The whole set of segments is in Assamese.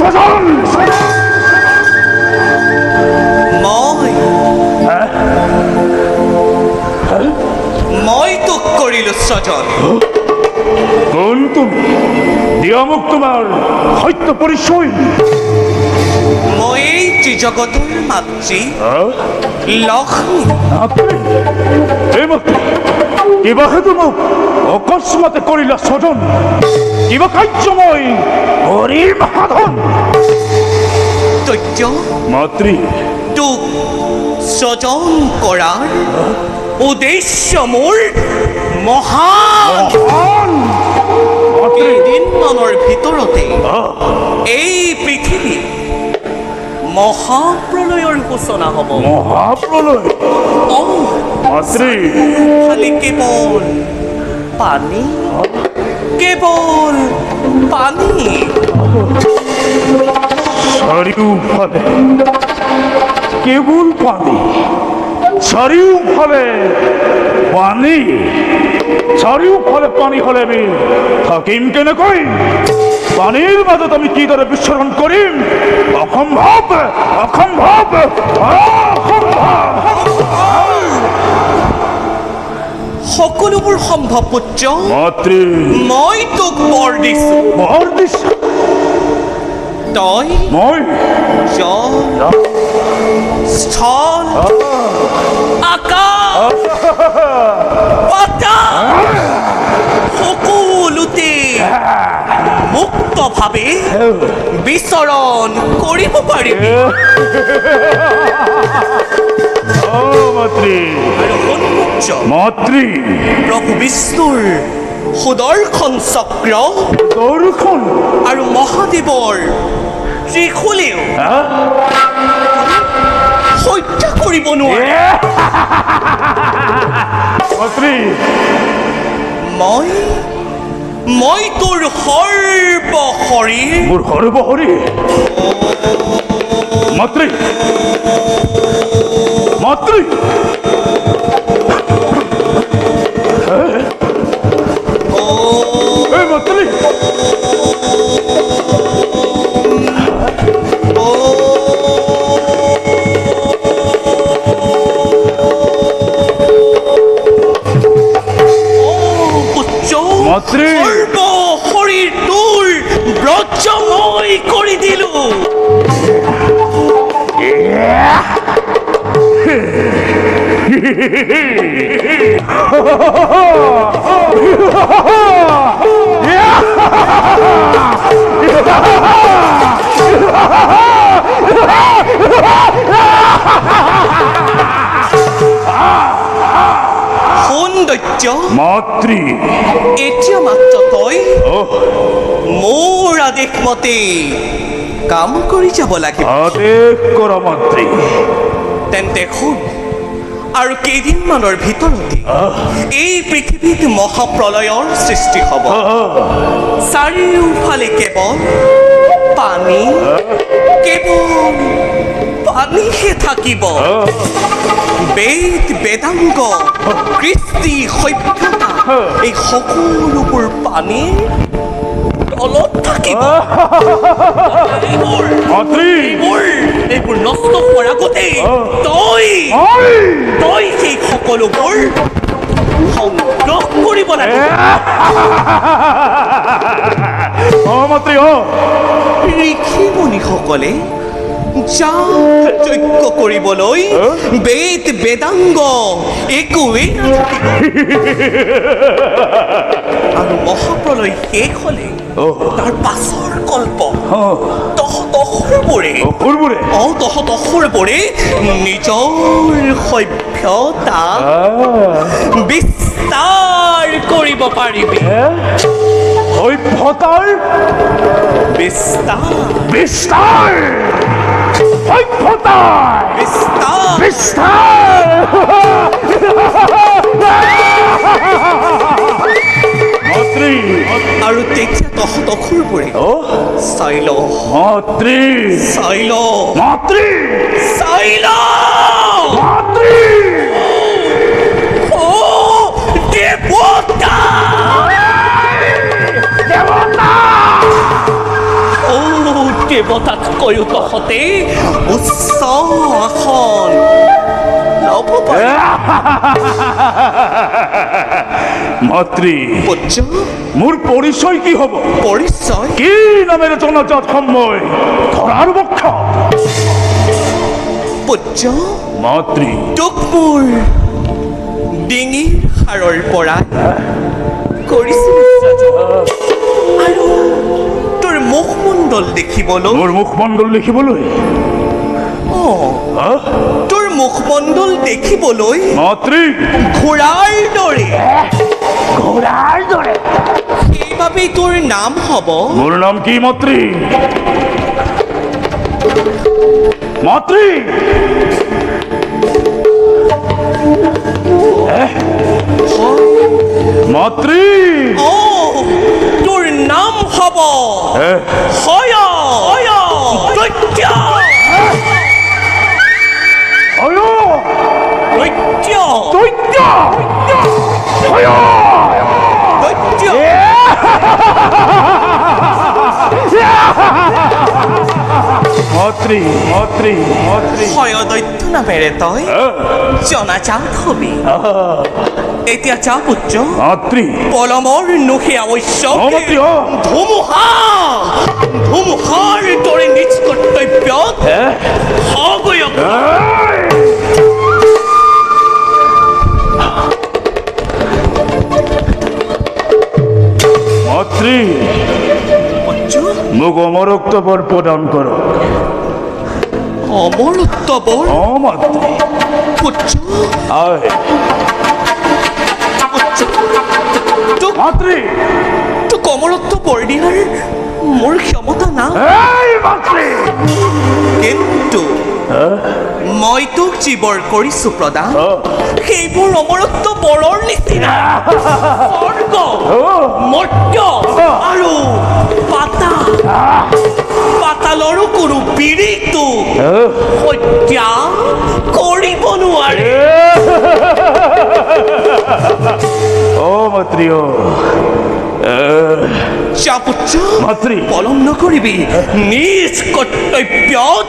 স্বজন মই তোক কৰিলো স্বজন। কোন তুমি? দিয়া মোক তোমাৰ সত্য পৰিচয়। মই এই ত্ৰিজগতৰ মাতৃ লক্ষ্মী। কিবা হেতু মোক অকস্মাতে কৰিলা স্বজন? কিবা কাৰ্য মই কৰিম সাধন? তথ্য মাতৃ তোক স্বজন কৰাৰ উদ্দেশ্য মোৰ মহান। কেইদিনমানৰ ভিতৰতে এই পৃথিৱী মহাপ্ৰলয়ৰ সূচনা হ'ব। মহাপ্ৰলয়? মাতৃ খালি কেৱল পানী, কেৱল পানী। চাৰিওফালে কেৱল পানী, চাৰিওফালে পানী, চাৰিওফালে পানী হলে আমি থাকিম কেনেকৈ? পানীৰ মাজত আমি কিদৰে বিচৰণ কৰিম? অসম্ভৱ, অসম্ভৱ, অসম্ভৱ। সকলোবোৰ সম্ভৱ পুত্ৰ। মাতৃ মই তোক বৰ দিছো। বৰ দিছো? তই মই জল, স্থল, আকাশ, পাতাল সকলোতে মুক্তভাৱে বিচৰণ কৰিব পাৰিবি। মাতৃ আৰু সন্মুখ মাতৃ প্ৰভু বিষ্ণুৰ সুদৰ্শন চক্ৰ দৰ্শন আৰু মহাদেৱৰ ত্ৰিশূলেও হত্যা কৰিব নোৱাৰে। মাতৃ মই তোৰ সৰ্ব শৰীৰ, মোৰ সৰ্ব শৰীৰ। মাতৃ মাতৃ মাতৃ মাতৃ সৰ্ব শৰীৰ তোৰ ব্ৰজময় কৰি দিলো। সৌন্দৰ্য মাতৃ এতিয়া মাত্ৰ তই মোৰ আদেশ মতে কাম কৰি যাব লাগিব। আদেশ কৰা মাতৃ। তেন্তে শুন, আৰু কেইদিনমানৰ ভিতৰতে এই পৃথিৱীত মহাপ্ৰলয়ৰ সৃষ্টি হ'ব। চাৰিওফালে কেৱল পানী, কেৱল পানীহে থাকিব। বেদ বেদাংগ কৃষ্টি সভ্যতা এই সকলোবোৰ পানীৰ তলত থাকিব। এইবোৰ নষ্ট হোৱাৰ আগতে তই সেই সকলোবোৰ সংগ্ৰহ কৰিব লাগিব। মাতৃ ঋষি মুনিসকলে যজ্ঞ কৰিবলৈ বেদ বেদাংগ একোৱেই নাথাকিব। আৰু মহাপ্ৰলয় শেষ হলে তাৰ পাছৰ কল্প তহঁতৰবোৰে নিজৰ সভ্যতা বিস্তাৰ কৰিব পাৰিবি। সভ্যতাৰ বিস্তাৰ বিস্তাৰ সভ্যতাৰ বিস্তাৰ বিস্তাৰ। মাতৃ আৰু তেতিয়া তহঁতৰবোৰে চাই ল মাতৃ চাই ল মাতৃ চাই ল মাতৃ ও দেৱতা দেৱতা ও দেৱতাতকৈও তহঁতে উচ্চ আসন ল'ব পাৰে। মাতৃ পুত্ৰ, মোৰ পৰিচয় কি হ'ব? পৰিচয় কি নামেৰে জনাজাত হ'ম মই ধৰাৰ বক্ষ? পুত্ৰ, মাতৃ তোক মোৰ ডিঙিৰ সাৰৰ পৰা কৰিছিল আৰু তোৰ মুখমণ্ডল দেখিবলৈ মোৰ মুখমণ্ডল দেখিবলৈ তোৰ মুখমণ্ডল দেখিবলৈ মাতৃ ঘোঁৰাৰ দৰে, ঘোঁৰাৰ দৰে। সেইবাবেই তোৰ নাম হ'ব মোৰ নাম কি মাতৃ? মাতৃ মাতৃ তোৰ নাম হ'ব হয় দৈত্য। দৈত্য দৈত্য দৈত্য মাতৃ মাতৃ মাতৃ হয় দৈত্য নামেৰে তই জনাজাত হবি। এতিয়া যা পুত্ৰ, মাতৃ পলমৰ নুখে অৱশ্য মাতৃ ধুমুহাৰ দৰে নিজ কৰ্তব্যত সগয়ক মাতৃ মোক অমৰত্ব বৰ প্ৰদান কৰ। অমৰত্ব বৰ মাতৃ পুত্ৰ, আয় তোক মাতৃ তোক অমৰত্ব বৰ দিয়াৰ মোৰ ক্ষমতা নাই, মাতৃ কিন্তু মই তোক যিবোৰ কৰিছো প্ৰদান সেইবোৰ অমৰত্ব বৰৰ নিচিনা স্বৰ্গ মৰ্ত্য আৰু পাতালৰো কোনো বিৰিটো হত্যা কৰিব নোৱাৰে। মাতৃ যা পুত্ৰ, মাতৃ পলম নকৰিবি, নিজ কৰ্তব্যত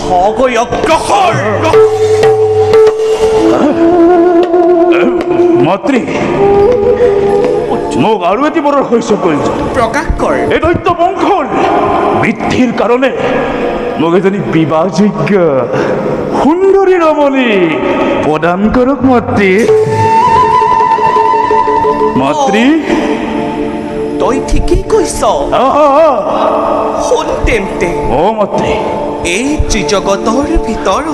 সগয়গ্ৰসৰ। মাতৃ মোক আৰু এটি বৰৰ শস্য প্ৰয়োজন। প্ৰকাশ কৰ। এই দৈত্য বংশৰ বৃদ্ধিৰ কাৰণে মোক এজনী বিবাহযোগ্য সুন্দৰী ৰমণী প্ৰদান কৰক মাতৃ। মাতৃ তই ঠিকেই কৈছ। শুন তেন্তে, মাতৃ এই ত্ৰিজগতৰ ভিতৰত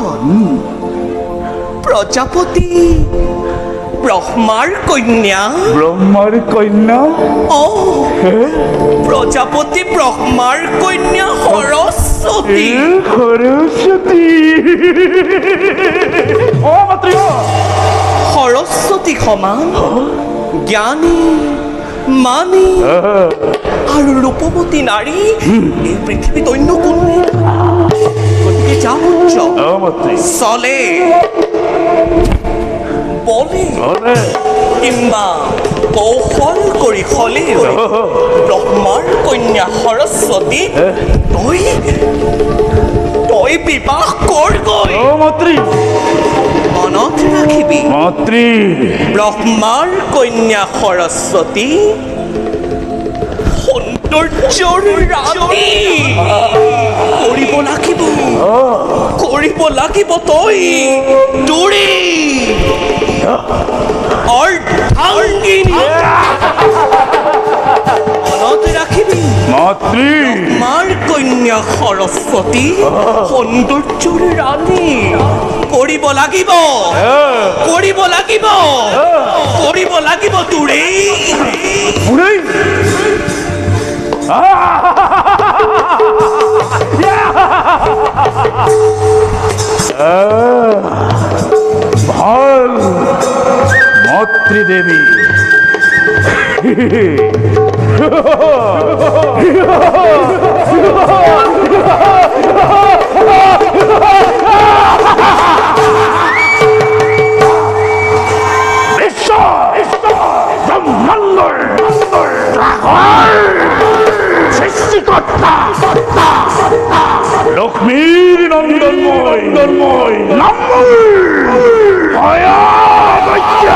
প্ৰজাপতি ব্ৰহ্মাৰ কন্যা প্ৰজাপতি ব্ৰহ্মাৰ কন্যা সৰস্বতী সৰস্বতী সমান জ্ঞানী মানি আৰু ৰূপৱতী নাৰী এই পৃথিৱীত অন্য কোনো নাই। গতিকে যা পুত্ৰ, চলে বলে কিম্বা কৌশল কৰি হলেও ব্ৰহ্মাৰ কন্যা সৰস্বতী তই বিবাহ কৰগৈ। মাতৃ মনত ৰাখিবি, মাতৃ ব্ৰহ্মাৰ কন্যা সৰস্বতী সৌন্দৰ্যৰ ৰাণী কৰিব লাগিব তই তোৰে অৰ্ধাংগিনী। মনত ৰাখিবি, মাতৃ মাৰ কন্যা সৰস্বতী সৌন্দৰ্যৰ ৰাণী কৰিব লাগিব তোৰে। ভাল মাতৃদেৱী ব্ৰহ্মাণ্ডৰ সৃষ্টিকৰ্তা লক্ষ্মীৰ নন্দনময় ভয়া দৈত্য।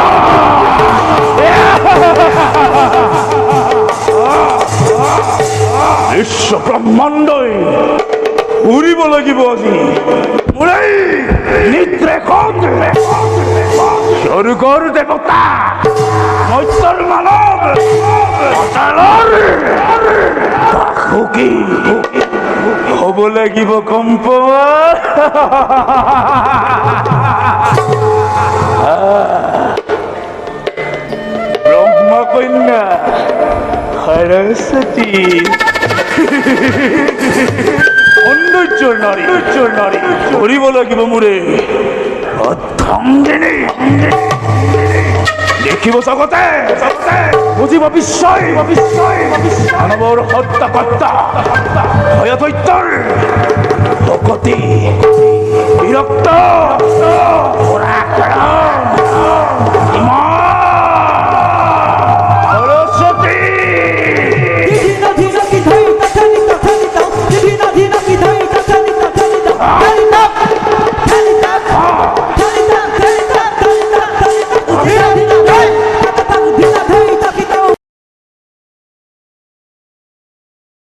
বিশ্ব ব্ৰহ্মাণ্ডই উৰিব লাগিব আজি মোৰে নিদ্ৰে স্বৰ্গৰ দেৱতা মৰ্ত্যৰ মানৱ পাতালৰ বাসুকী হ'ব লাগিব কম্পমান। ব্ৰহ্মা কন্যা সৰস্বতী সৌন্দৰ্যৰ নাৰী কৰিব লাগিব মোৰে অৰ্ধাংগিনী। দেখিব জগতে বুজিব বিশ্বই মানৱৰ হত্যা কৰ্তা ভয় দৈত্যৰ ভকতি